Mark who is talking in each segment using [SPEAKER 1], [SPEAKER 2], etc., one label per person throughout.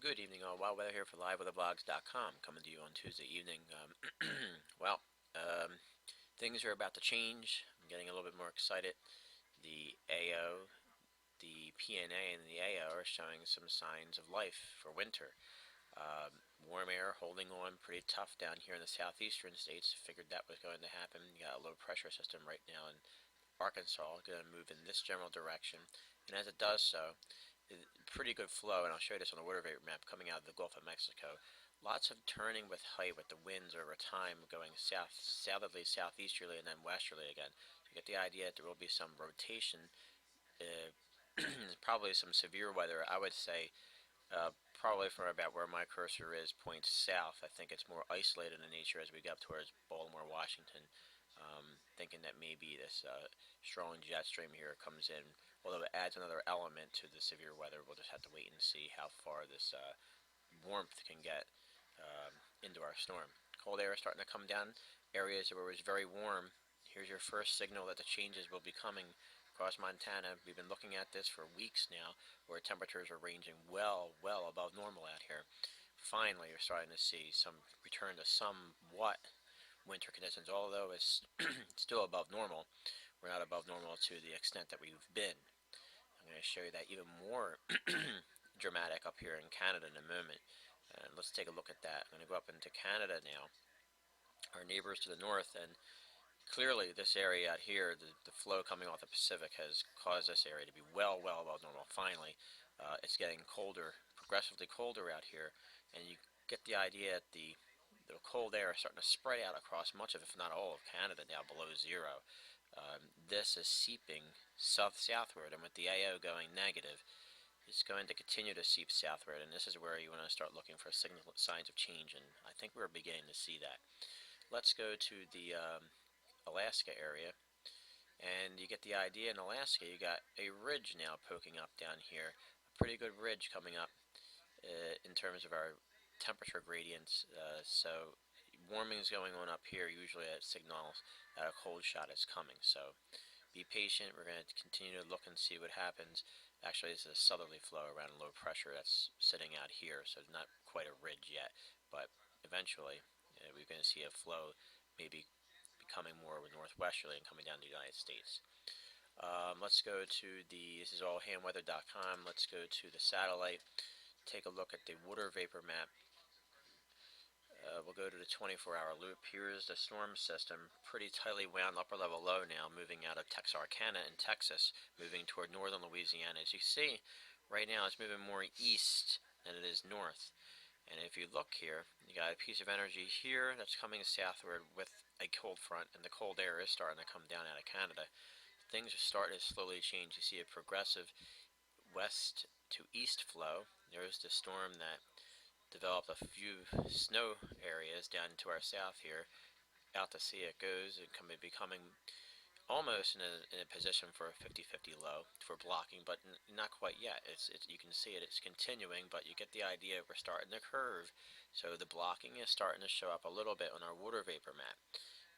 [SPEAKER 1] Good evening, all. Wild Weather here for LiveWeatherVlogs.com, coming to you on Tuesday evening. Well, um, things are about to change. I'm getting a little bit more excited. The AO, the PNA, and the AO are showing some signs of life for winter. Warm air holding on pretty tough down here in the southeastern states. Figured that was going to happen. You got a low pressure system right now in Arkansas, going to move in this general direction. And as it does so, pretty good flow, and I'll show you this on the water vapor map coming out of the Gulf of Mexico. Lots of turning with height with the winds over time going southerly, southeasterly, and then westerly again. You get the idea that there will be some rotation, uh, probably some severe weather. I would say probably from about where my cursor is points south. I think it's more isolated in nature as we get up towards Baltimore, Washington. Thinking that maybe this strong jet stream here comes in, although it adds another element to the severe weather. We'll just have to wait and see how far this warmth can get into our storm. Cold air is starting to come down. Areas where it was very warm, here's your first signal that the changes will be coming across Montana. We've been looking at this for weeks now, where temperatures are ranging well above normal out here. Finally, you're starting to see some return to somewhat winter conditions, although it's still above normal. We're not above normal to the extent that we've been. I'm going to show you that even more dramatic up here in Canada in a moment. And let's take a look at that. I'm going to go up into Canada now, our neighbors to the north, and clearly this area out here, the flow coming off the Pacific has caused this area to be well above normal. Finally, it's getting colder, progressively colder out here, and you get the idea that the cold air is starting to spread out across much of, if not all of Canada now below zero. This is seeping southward, and with the AO going negative, it's going to continue to seep southward, and this is where you want to start looking for signs of change, and I think we're beginning to see that. Let's go to the Alaska area, and you get the idea. In Alaska, you got a ridge now poking up down here, a pretty good ridge coming up in terms of our temperature gradients. So warming is going on up here. Usually it signals that a cold shot is coming. So be patient. We're going to continue to look and see what happens. Actually, this is a southerly flow around low pressure that's sitting out here, so it's not quite a ridge yet. But eventually, we're going to see a flow maybe becoming more northwesterly and coming down to the United States. Let's go to this is all handweather.com. Let's go to the satellite, take a look at the water vapor map. We'll go to the 24-hour loop. Here's the storm system, pretty tightly wound upper level low now, moving out of Texarkana in Texas, moving toward northern Louisiana. As you see, right now it's moving more east than it is north. And if you look here, you got a piece of energy here that's coming southward with a cold front, and the cold air is starting to come down out of Canada. Things are starting to slowly change. You see a progressive west to east flow. There's the storm that developed a few snow areas down to our south here. Out to sea it goes, and becoming almost in a position for a 50-50 low for blocking, but not quite yet. You can see it's continuing, but you get the idea. We're starting to curve, so the blocking is starting to show up a little bit on our water vapor map.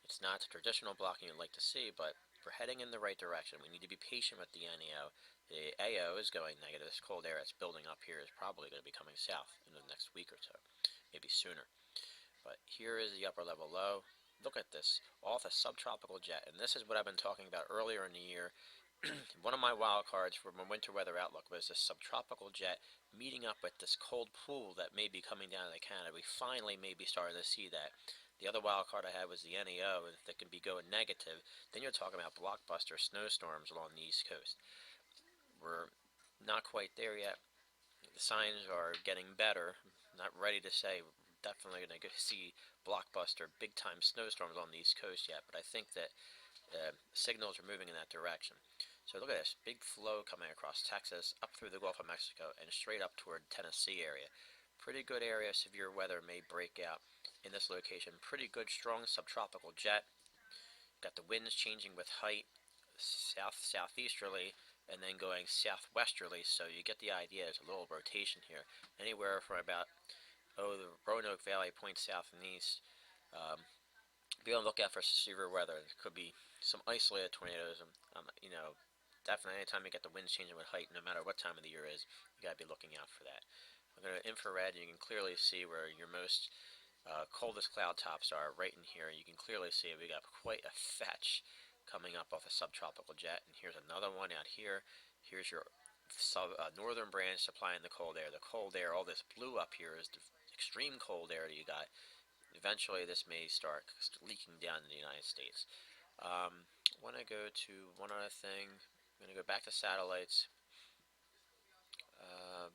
[SPEAKER 1] It's not the traditional blocking you'd like to see, but we're heading in the right direction. We need to be patient with the NEO. The AO is going negative. This cold air that's building up here is probably going to be coming south in the next week or so, maybe sooner. But here is the upper level low. Look at this, off a subtropical jet, and this is what I've been talking about earlier in the year. One of my wild cards for my winter weather outlook was this subtropical jet meeting up with this cold pool that may be coming down to Canada. We finally may be starting to see that. The other wild card I had was the NEO, and if that can be going negative, then you're talking about blockbuster snowstorms along the East Coast. We're not quite there yet. The signs are getting better. I'm not ready to say we're definitely going to see blockbuster big-time snowstorms on the East Coast yet, but I think that signals are moving in that direction. So look at this, big flow coming across Texas, up through the Gulf of Mexico, and straight up toward Tennessee area. Pretty good area. Severe weather may break out in this location. Pretty good, strong subtropical jet. Got the winds changing with height, southeasterly, and then going southwesterly, so you get the idea. There's a little rotation here. Anywhere from about, the Roanoke Valley points south and east. Be on the lookout for severe weather. There could be some isolated tornadoes. Definitely anytime you get the winds changing with height, no matter what time of the year it is, you got to be looking out for that. I'll go to infrared, and you can clearly see where your most coldest cloud tops are right in here. You can clearly see we got quite a fetch coming up off a subtropical jet. And here's another one out here. Here's your northern branch supplying the cold air. The cold air, all this blue up here is the extreme cold air that you got. Eventually, this may start leaking down in the United States. I want to go to one other thing. I'm going to go back to satellites. Uh,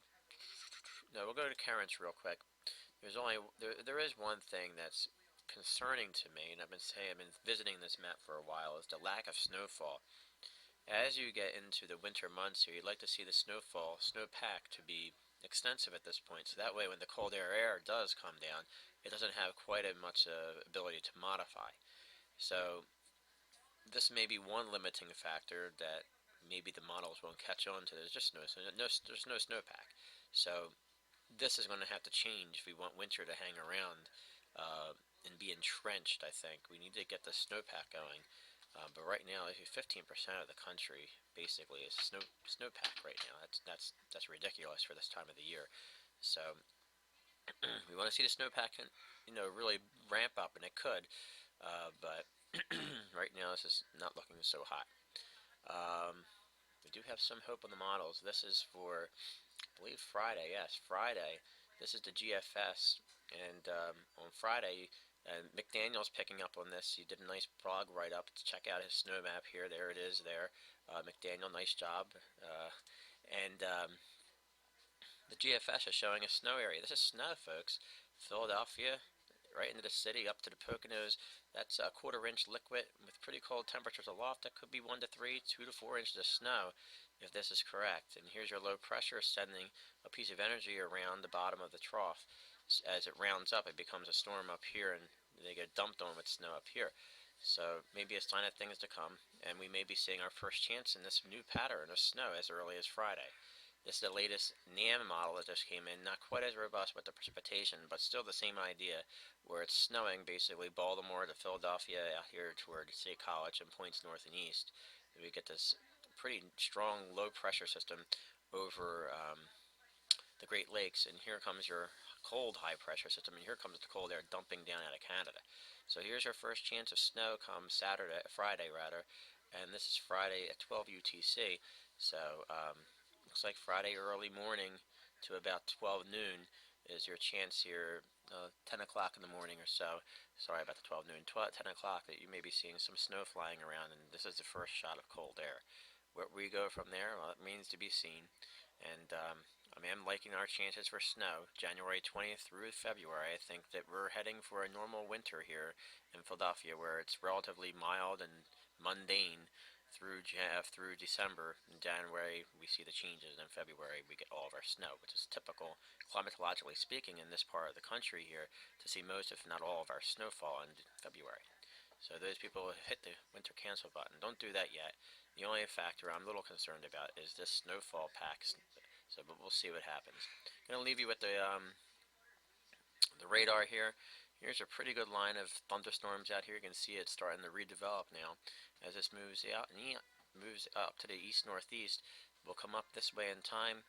[SPEAKER 1] no, we'll go to currents real quick. There is one thing that's concerning to me, and I've been visiting this map for a while, is the lack of snowfall. As you get into the winter months here, you'd like to see the snowpack to be extensive at this point, so that way when the cold air does come down, it doesn't have quite as much ability to modify. So this may be one limiting factor that maybe the models won't catch on to. There's just there's no snowpack. So this is going to have to change if we want winter to hang around and be entrenched. I think we need to get the snowpack going. But right now, 15% of the country basically is snowpack right now. That's ridiculous for this time of the year. So we want to see the snowpack, really ramp up, and it could. But right now, this is not looking so hot. We do have some hope on the models. This is for, I believe, Friday. Yes, Friday. This is the GFS, and on Friday, McDaniel's picking up on this. He did a nice blog write-up to check out his snow map here. There it is there. McDaniel, nice job. And the GFS is showing a snow area. This is snow, folks. Philadelphia, right into the city, up to the Poconos. That's a quarter-inch liquid with pretty cold temperatures aloft. That could be 1 to 3, 2 to 4 inches of snow, if this is correct. And here's your low pressure sending a piece of energy around the bottom of the trough. As it rounds up, it becomes a storm up here, and they get dumped on with snow up here. So maybe a sign of things to come, and we may be seeing our first chance in this new pattern of snow as early as Friday. This is the latest NAM model that just came in, not quite as robust with the precipitation, but still the same idea, where it's snowing basically Baltimore to Philadelphia out here toward State College and points north and east. We get this pretty strong low pressure system over the Great Lakes, and here comes your cold high pressure system, and here comes the cold air dumping down out of Canada. So here's your first chance of snow come Friday rather, and this is Friday at 12 UTC. So looks like Friday early morning to about 12 noon is your chance here. 10 o'clock in the morning or so. Sorry about the 12 noon. 10 o'clock that you may be seeing some snow flying around, and this is the first shot of cold air. Where we go from there, well, it remains to be seen. And I am liking our chances for snow. January 20th through February, I think that we're heading for a normal winter here in Philadelphia, where it's relatively mild and mundane through December. In January, we see the changes, and in February, we get all of our snow, which is typical, climatologically speaking, in this part of the country here, to see most, if not all, of our snowfall in February. So those people who hit the winter cancel button, don't do that yet. The only factor I'm a little concerned about is this snowfall pack. So, but we'll see what happens. I'm gonna leave you with the radar here. Here's a pretty good line of thunderstorms out here. You can see it starting to redevelop now as this moves out and moves up to the east northeast. Will come up this way in time.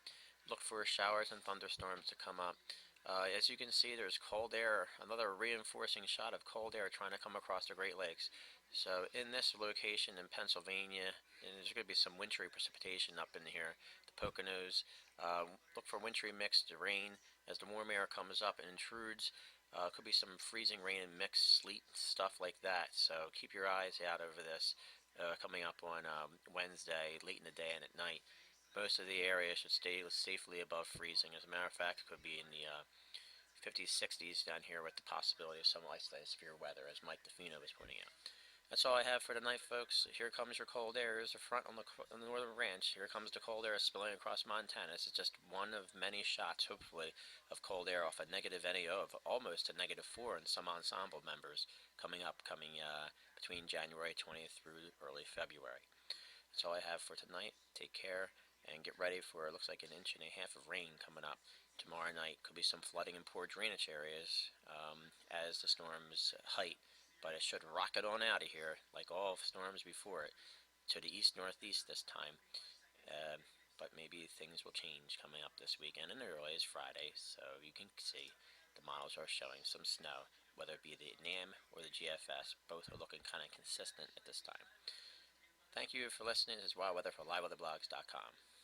[SPEAKER 1] Look for showers and thunderstorms to come up. As you can see, there's cold air, another reinforcing shot of cold air trying to come across the Great Lakes. So in this location in Pennsylvania, and there's going to be some wintry precipitation up in here, the Poconos. Look for wintry mixed rain as the warm air comes up and intrudes. Could be some freezing rain and mixed sleet, stuff like that. So keep your eyes out over this coming up on Wednesday, late in the day and at night. Most of the area should stay safely above freezing. As a matter of fact, it could be in the 50s, 60s down here with the possibility of some isolated severe weather, as Mike DeFino was pointing out. That's all I have for tonight, folks. Here comes your cold air. Here's the front on the northern ranch. Here comes the cold air spilling across Montana. This is just one of many shots, hopefully, of cold air off a negative NAO of almost a -4 in some ensemble members coming between January 20th through early February. That's all I have for tonight. Take care and get ready for, it looks like, 1.5 inches of rain coming up tomorrow night. Could be some flooding in poor drainage areas as the storm's height, but it should rocket on out of here like all storms before it to the east northeast this time. but maybe things will change coming up this weekend, and early is Friday, so you can see the models are showing some snow, whether it be the NAM or the GFS. Both are looking kind of consistent at this time. Thank you for listening. This is Wild Weather for LiveWeatherBlogs.com.